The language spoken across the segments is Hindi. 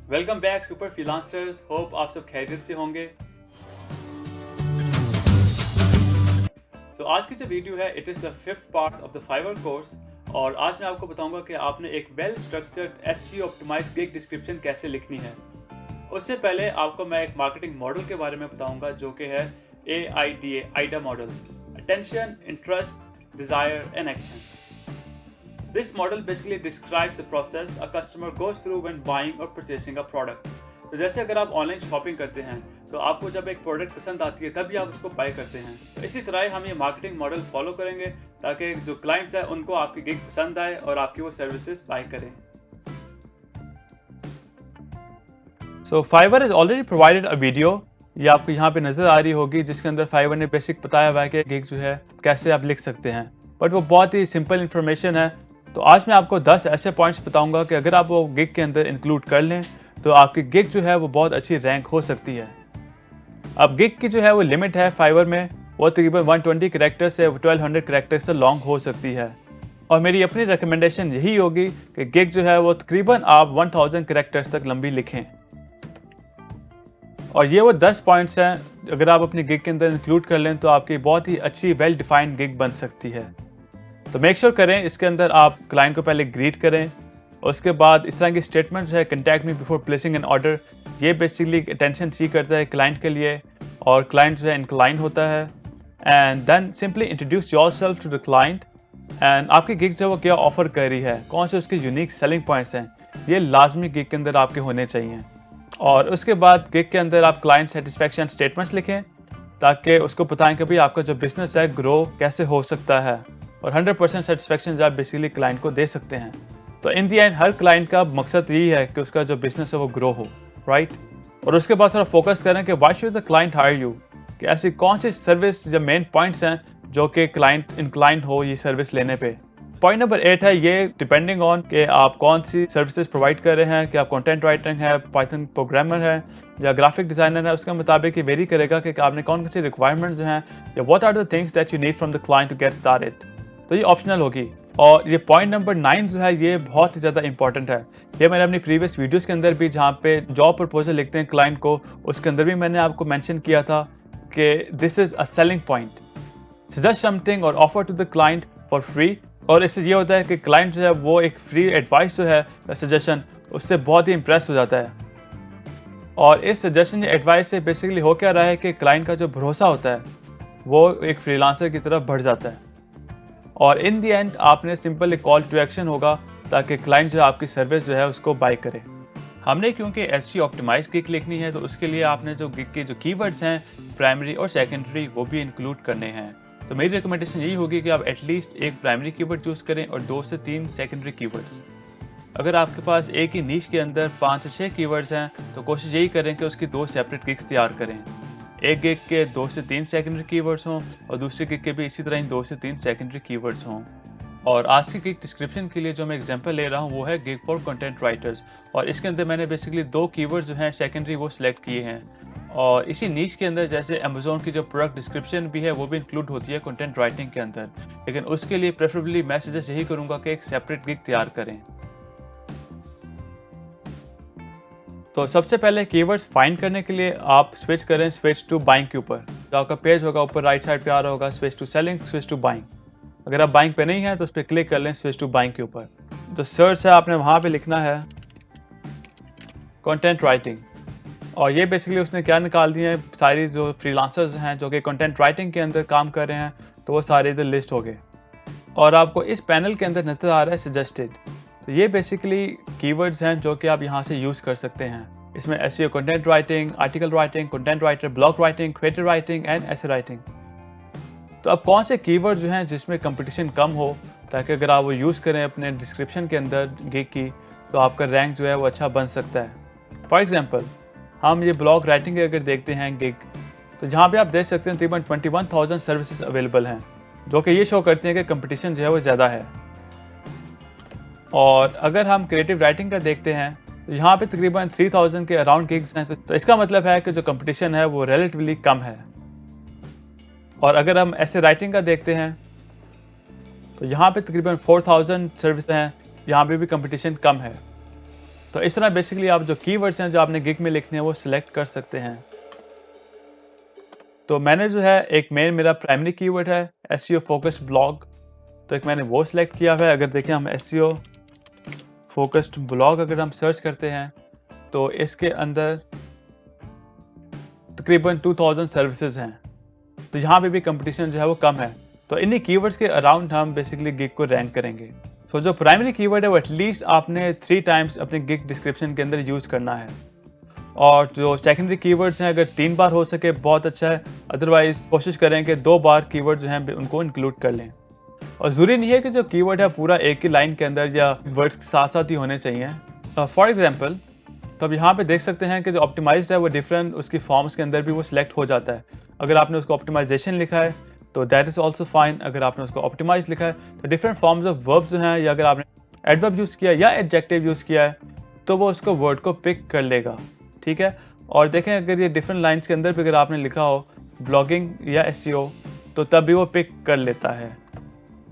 Welcome back super freelancers. Hope आप सब खैरियत से होंगे। आज की जो वीडियो है it is the 5th part of the Fiverr course और आज मैं आपको बताऊंगा कि आपने एक well structured SEO optimized gig description कैसे लिखनी है। उससे पहले आपको मैं एक मार्केटिंग मॉडल के बारे में बताऊंगा जो कि है AIDA Aida model, attention, interest, desire and action. This model basically describes the process a customer goes through when buying or purchasing a product. तो जैसे अगर आप ऑनलाइन शॉपिंग करते हैं तो आपको जब एक प्रोडक्ट पसंद आती है तभी आप उसको बाय करते हैं। तो इसी तरह हम ये मार्केटिंग मॉडल फॉलो करेंगे ताकि जो क्लाइंट्स हैं उनको आपकी गिग पसंद आए और आपकी वो सर्विसेज बाय करें। So Fiverr has already provided a video, ये आपको यहाँ पे नजर आ रही होगी, जिसके अंदर Fiverr ने बेसिक बताया हुआ है कि गिग जो है कैसे आप लिख सकते हैं, बट वो बहुत ही सिंपल इन्फॉर्मेशन है। तो आज मैं आपको 10 ऐसे पॉइंट्स बताऊंगा कि अगर आप वो गिग के अंदर इंक्लूड कर लें तो आपकी गिग जो है वो बहुत अच्छी रैंक हो सकती है। अब गिग की जो है वो लिमिट है Fiverr में, वो तकरीबन 120 कैरेक्टर से 1200 कैरेक्टर से लॉन्ग हो सकती है। और मेरी अपनी रिकमेंडेशन यही होगी कि गिग जो है वो तकरीबन आप 1000 कैरेक्टर्स तक लंबी लिखें। और ये वो 10 पॉइंट्स हैं, अगर आप अपनी गिग के अंदर इंक्लूड कर लें तो आपकी बहुत ही अच्छी वेल डिफाइंड गिग बन सकती है। तो मेक श्योर करें इसके अंदर आप क्लाइंट को पहले ग्रीट करें, और उसके बाद इस तरह की स्टेटमेंट जो है contact me before placing an order, ये बेसिकली अटेंशन सी करता है क्लाइंट के लिए और क्लाइंट जो है इंक्लाइन होता है। And then simply introduce yourself to the client and आपकी गिग जो वो क्या ऑफर कर रही है, कौन से उसके यूनिक सेलिंग पॉइंट्स हैं, ये लाजमी गिग के अंदर आपके होने चाहिए। और उसके बाद गिग के अंदर आप क्लाइंट सेटिस्फेक्शन स्टेटमेंट्स लिखें ताकि उसको बताएं कि भाई आपका जो बिजनेस है ग्रो कैसे हो सकता है, और 100% सेटिस्फेक्शन आप बेसिकली क्लाइंट को दे सकते हैं। तो इन दी एंड हर क्लाइंट का मकसद यही है कि उसका जो बिजनेस है वो ग्रो हो, राइट। और उसके बाद थोड़ा फोकस करें कि why should the client hire you, कि ऐसी कौन सी सर्विस या मेन पॉइंट्स हैं जो कि क्लाइंट इंक्लाइंड हो ये सर्विस लेने पे। पॉइंट नंबर 8 है, ये डिपेंडिंग ऑन कि आप कौन सी सर्विसेज प्रोवाइड कर रहे हैं, कि आप कंटेंट राइटिंग है, पाइथन प्रोग्रामर है या ग्राफिक डिजाइनर है, उसके मुताबिक ये वेरी करेगा कि आपने कौन सी रिक्वायरमेंट्स हैं या what are the things that you need from the client to get started. तो ये ऑप्शनल होगी। और ये पॉइंट नंबर 9 जो है ये बहुत ही ज़्यादा इंपॉर्टेंट है। ये मैंने अपनी प्रीवियस वीडियोस के अंदर भी, जहाँ पे जॉब प्रपोजल लिखते हैं क्लाइंट को, उसके अंदर भी मैंने आपको मेंशन किया था कि this is a selling point, suggest something और offer to the client for free. और इससे ये होता है कि क्लाइंट जो है वो एक फ्री एडवाइस जो है, सजेशन, उससे बहुत ही इंप्रेस हो जाता है। और इस सजेशन या एडवाइस से बेसिकली हो क्या रहा है कि क्लाइंट का जो भरोसा होता है वो एक फ्रीलांसर की तरफ बढ़ जाता है। और इन दी एंड आपने सिंपल एक कॉल टू एक्शन होगा ताकि क्लाइंट जो है आपकी सर्विस जो है उसको बाय करे। हमने क्योंकि एसईओ ऑप्टिमाइज्ड गिग लिखनी है तो उसके लिए आपने जो गिग के जो कीवर्ड्स हैं प्राइमरी और सेकेंडरी वो भी इंक्लूड करने हैं। तो मेरी रिकमेंडेशन यही होगी कि आप एटलीस्ट एक प्राइमरी कीवर्ड चूज करें और 2 से 3 सेकेंडरी कीवर्ड्स। अगर आपके पास एक ही नीश के अंदर 5 से 6 कीवर्ड्स हैं तो कोशिश यही करें कि उसकी 2 सेपरेट गिग्स तैयार करें। एक गिग के 2 से 3 सेकेंडरी कीवर्ड्स हों और दूसरी गिग के भी इसी तरह ही 2 से 3 सेकेंडरी कीवर्ड्स हों। और आज की गिग डिस्क्रिप्शन के लिए जो मैं एग्जांपल ले रहा हूँ वो है गिग फॉर कंटेंट राइटर्स, और इसके अंदर मैंने बेसिकली 2 कीवर्ड्स जो हैं सेकेंडरी वो सिलेक्ट किए हैं। और इसी नीश के अंदर जैसे अमेजोन की जो प्रोडक्ट डिस्क्रिप्शन भी है वो भी इंक्लूड होती है कंटेंट राइटिंग के अंदर, लेकिन उसके लिए प्रेफरेबली मैं सजेस्ट यही करूँगा कि एक सेपरेट गिग तैयार करें। तो सबसे पहले कीवर्ड्स फाइंड करने के लिए आप स्विच करें स्विच टू बाइंग के ऊपर। जो आपका पेज होगा ऊपर राइट साइड पे आ रहा होगा switch to selling, switch to buying. अगर आप बाइंग पे नहीं हैं तो उस पर क्लिक कर लें स्विच टू बाइंग के ऊपर। तो सर्च है आपने वहाँ पे लिखना है कंटेंट राइटिंग, और ये बेसिकली उसने क्या निकाल दिए हैं, सारी जो फ्रीलांसर्स हैं जो कि कंटेंट राइटिंग के अंदर काम कर रहे हैं, तो वो सारे इधर लिस्ट हो गए। और आपको इस पैनल के अंदर नजर आ रहा है सजेस्टेड। तो ये बेसिकली कीवर्ड्स हैं जो कि आप यहाँ से यूज़ कर सकते हैं। इसमें SEO, content writing, article writing, content writer, blog writing, creative writing and essay writing. तो अब कौन से कीवर्ड जो हैं जिसमें कंपटीशन कम हो, ताकि अगर आप वो यूज़ करें अपने डिस्क्रिप्शन के अंदर गिग की तो आपका रैंक जो है वो अच्छा बन सकता है। फॉर एग्जाम्पल हम ये ब्लॉग राइटिंग अगर देखते हैं गिग, तो जहाँ पे आप देख सकते हैं तकरीबन 21,000 सर्विसेज अवेलेबल हैं, जो कि ये शो करती हैं कि कंपटीशन जो है वो ज़्यादा है। और अगर हम क्रिएटिव राइटिंग का देखते हैं तो यहाँ पे तकरीबन 3000 के अराउंड गिग्स हैं, तो इसका मतलब है कि जो कंपटीशन है वो रिलेटिवली कम है। और अगर हम ऐसे राइटिंग का देखते हैं तो यहाँ पे तकरीबन 4000 सर्विस हैं, यहाँ पे भी कंपटीशन कम है। तो इस तरह बेसिकली आप जो कीवर्ड्स हैं जो आपने गिग में लिखने हैं वो सिलेक्ट कर सकते हैं। तो मैंने जो है एक मेरा प्राइमरी कीवर्ड है एसईओ फोकस्ड ब्लॉग, तो एक मैंने वो सिलेक्ट किया हुआ है। अगर देखें हम एसईओ फोकस्ड ब्लॉग अगर हम सर्च करते हैं तो इसके अंदर तकरीबन 2000 सर्विसेज हैं, तो यहाँ पे भी कंपटीशन जो है वो कम है। तो इन्हीं कीवर्ड्स के अराउंड हम बेसिकली गिग को रैंक करेंगे। तो जो प्राइमरी कीवर्ड है वो एटलीस्ट आपने 3 टाइम्स अपने गिग डिस्क्रिप्शन के अंदर यूज़ करना है, और जो सेकेंडरी कीवर्ड्स हैं अगर 3 बार हो सके बहुत अच्छा है, अदरवाइज कोशिश करें कि 2 बार कीवर्ड जो हैं उनको इंक्लूड कर लें। और ज़रूरी नहीं है कि जो कीवर्ड है पूरा एक ही लाइन के अंदर या वर्ड्स के साथ साथ ही होने चाहिए। फॉर एग्जांपल तो अब यहाँ पे देख सकते हैं कि जो ऑप्टिमाइज्ड है वो डिफरेंट उसकी फॉर्म्स के अंदर भी वो सिलेक्ट हो जाता है। अगर आपने उसको ऑप्टिमाइजेशन लिखा है तो दैट इज़ ऑल्सो फाइन, अगर आपने उसको ऑप्टिमाइज लिखा है तो डिफरेंट फॉर्म्स ऑफ वर्ब्स जो हैं, या अगर आपने एडवर्ब यूज़ किया या एडजेक्टिव यूज़ किया है तो वो उसको वर्ड को पिक कर लेगा, ठीक है। और देखें अगर ये डिफरेंट लाइन्स के अंदर भी अगर आपने लिखा हो ब्लॉगिंग या एसईओ तो तब भी वो पिक कर लेता है।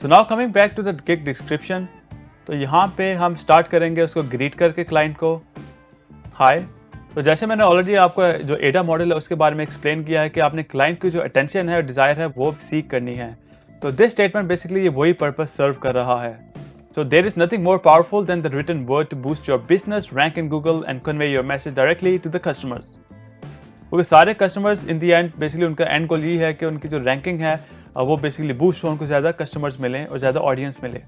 So now coming back to the gig description, तो यहाँ पे हम स्टार्ट करेंगे उसको ग्रीट करके क्लाइंट को हाय। तो जैसे मैंने ऑलरेडी आपको जो एडा मॉडल है उसके बारे में एक्सप्लेन किया है कि आपने क्लाइंट की जो अटेंशन है, डिज़ायर है वो सीख करनी है। तो दिस स्टेटमेंट बेसिकली ये वही पर्पस सर्व कर रहा है। So there is nothing more powerful than the written word to boost your business rank in Google and convey your message directly to the customers. क्योंकि सारे customers in the end basically उनका एंड गोल ये है कि उनकी जो रैंकिंग है वो बेसिकली बूस्ट हो, उनको ज़्यादा कस्टमर्स मिलें और ज़्यादा ऑडियंस मिले।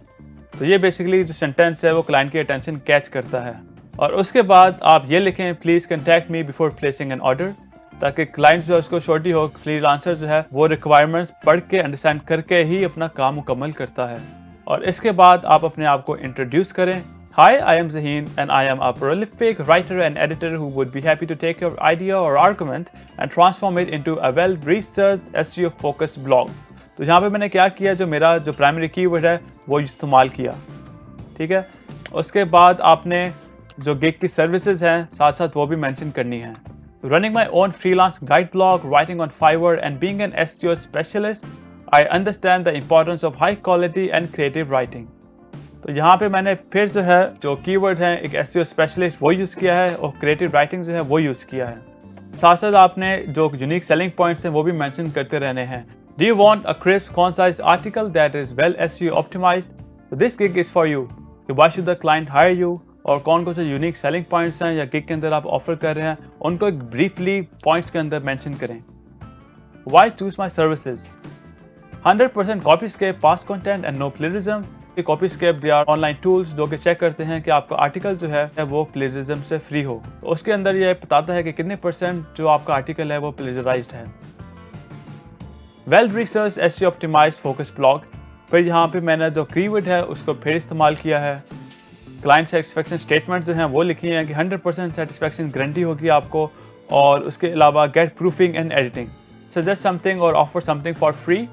तो ये बेसिकली जो सेंटेंस है वो क्लाइंट की अटेंशन कैच करता है। और उसके बाद आप ये लिखें please contact me before placing an order, ताकि क्लाइंट जो है उसको श्योरिटी हो फ्रीलांसर जो है वो रिक्वायरमेंट्स पढ़ के अंडरस्टैंड करके ही अपना काम मुकम्मल करता है। और इसके बाद आप अपने आप को इंट्रोड्यूस करें। Hi, I am Zahin and I am a prolific writer and editor who would be happy to take your idea or argument and transform it into a well-researched SEO-focused blog। तो यहाँ पे मैंने क्या किया, जो मेरा जो प्राइमरी कीवर्ड है वो इस्तेमाल किया, ठीक है। उसके बाद आपने जो गिग की सर्विसेज हैं साथ साथ वो भी मेंशन करनी है। Running my own freelance guide blog, writing on Fiverr and being an SEO specialist, I understand the importance of high quality and creative writing. तो यहाँ पे मैंने फिर जो है जो कीवर्ड है एक SEO स्पेशलिस्ट वो यूज़ किया है और क्रिएटिव राइटिंग जो है वो यूज़ किया है। साथ साथ आपने जो यूनिक सेलिंग पॉइंट्स हैं वो भी मेंशन करते रहने हैं। Do you want a crisp concise article that is well SEO optimized, this gig is for you. Why should the client hire you, और कौन कौन से यूनिक सेलिंग पॉइंट्स हैं या गिग के अंदर आप ऑफर कर रहे हैं उनको एक ब्रीफली पॉइंट्स के अंदर मेंशन करें। Why choose my services, 100% Copyscape, passed content and no plagiarism. Copyscape they are online tools जो कि चेक करते हैं कि आपका आर्टिकल जो है वो प्लेजरिज्म से फ्री हो। तो उसके अंदर ये बताता है कि कितने % जो आपका आर्टिकल है वो प्लेजराइज्ड है। Well research SEO optimized focus blog, फिर यहाँ पे मैंने जो कीवर्ड है उसको फिर इस्तेमाल किया है। क्लाइंट सेटिस्फेक्शन स्टेटमेंट जो हैं वो लिखी हैं कि 100% सेटिस्फेक्शन गारंटी होगी आपको, और उसके अलावा get proofing and editing, suggest something और ऑफर समथिंग फॉर फ्री।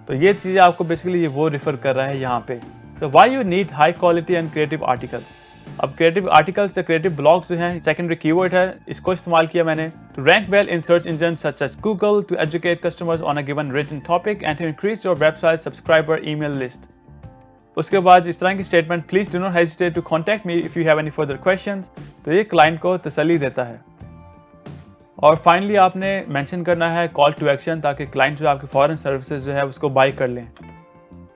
तो ये चीज़ें आपको बेसिकली ये वो रिफर कर रहा है यहाँ पे। तो why you need high quality and creative articles, अब क्रिएटिव आर्टिकल्स या क्रिएटिव ब्लॉग्स जो हैं सेकेंडरी कीवर्ड है, इसको इस्तेमाल किया मैंने to rank well in search engine such as Google, to educate customers on a given written topic and to increase your website subscriber email list. उसके बाद इस तरह की statement, please do not hesitate to contact me if you have any further questions, तो ये क्लाइंट को तसल्ली देता है। और फाइनली आपने मेंशन करना है कॉल टू एक्शन, ताकि क्लाइंट जो आपकी फॉरेन सर्विसेज जो है उसको बाय कर लें।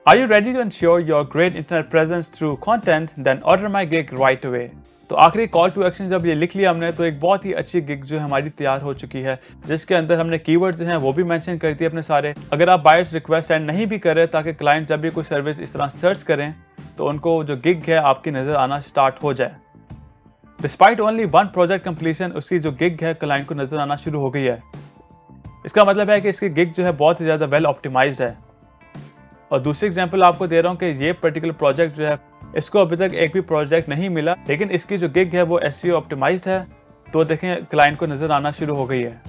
Are you ready to ensure your great internet presence through content, then order my gig right away. तो आखिरी कॉल टू एक्शन जब ये लिख लिया हमने तो एक बहुत ही अच्छी गिग जो हमारी तैयार हो चुकी है, जिसके अंदर हमने कीवर्ड्स जो हैं वो भी मेंशन कर दिए अपने सारे। अगर आप बायर्स रिक्वेस्ट सेंड नहीं भी करें, ताकि क्लाइंट जब भी कोई सर्विस इस तरह सर्च करें तो उनको जो गिग है आपकी नज़र आना स्टार्ट हो जाए। डिस्पाइट ओनली 1 प्रोजेक्ट कंप्लीशन, उसकी जो गिग है क्लाइंट को नज़र आना शुरू हो गई है। इसका मतलब है कि इसकी गिग जो है बहुत ही ज़्यादा वेल ऑप्टिमाइज्ड है। और दूसरी एग्जांपल आपको दे रहा हूँ कि ये पर्टिकुलर प्रोजेक्ट जो है इसको अभी तक एक भी प्रोजेक्ट नहीं मिला, लेकिन इसकी जो गिग है वो SEO ऑप्टिमाइज्ड है। तो देखें क्लाइंट को नज़र आना शुरू हो गई है।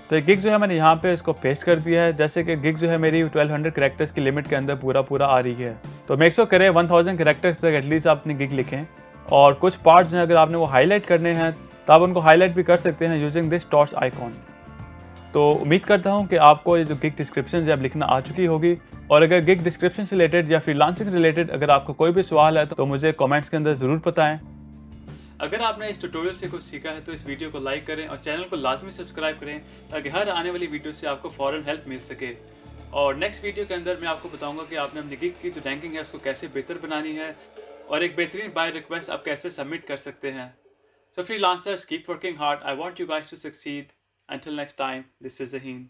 तो ये गिग जो है मैंने यहाँ पे इसको पेस्ट कर दिया है। जैसे कि गिग जो है मेरी 1200 कैरेक्टर्स की लिमिट के अंदर पूरा आ रही है। तो मेक श्योर करें 1000 कैरेक्टर्स तक एटलीस्ट आप अपनी गिग लिखें। और कुछ पार्ट्स हैं अगर आपने वो हाईलाइट करने हैं तो आप उनको हाईलाइट भी कर सकते हैं यूजिंग दिस टॉर्च आइकॉन। तो उम्मीद करता हूँ कि आपको ये जो गिग डिस्क्रिप्शन जब लिखना आ चुकी होगी। और अगर गिग डिस्क्रिप्शन से रिलेटेड या फ्रीलांसिंग रिलेटेड अगर आपको कोई भी सवाल है तो मुझे कमेंट्स के अंदर ज़रूर बताएं। अगर आपने इस ट्यूटोरियल से कुछ सीखा है तो इस वीडियो को लाइक करें और चैनल को लाजमी सब्सक्राइब करें ताकि हर आने वाली वीडियो से आपको फ़ौरन हेल्प मिल सके। और नेक्स्ट वीडियो के अंदर मैं आपको बताऊंगा कि आपने अपनी गिग की जो रैंकिंग है उसको कैसे बेहतर बनानी है और एक बेहतरीन बाय रिक्वेस्ट आप कैसे सबमिट कर सकते हैं। So freelancers, keep working hard. I want you guys to succeed. Until next time, this is Zaheen.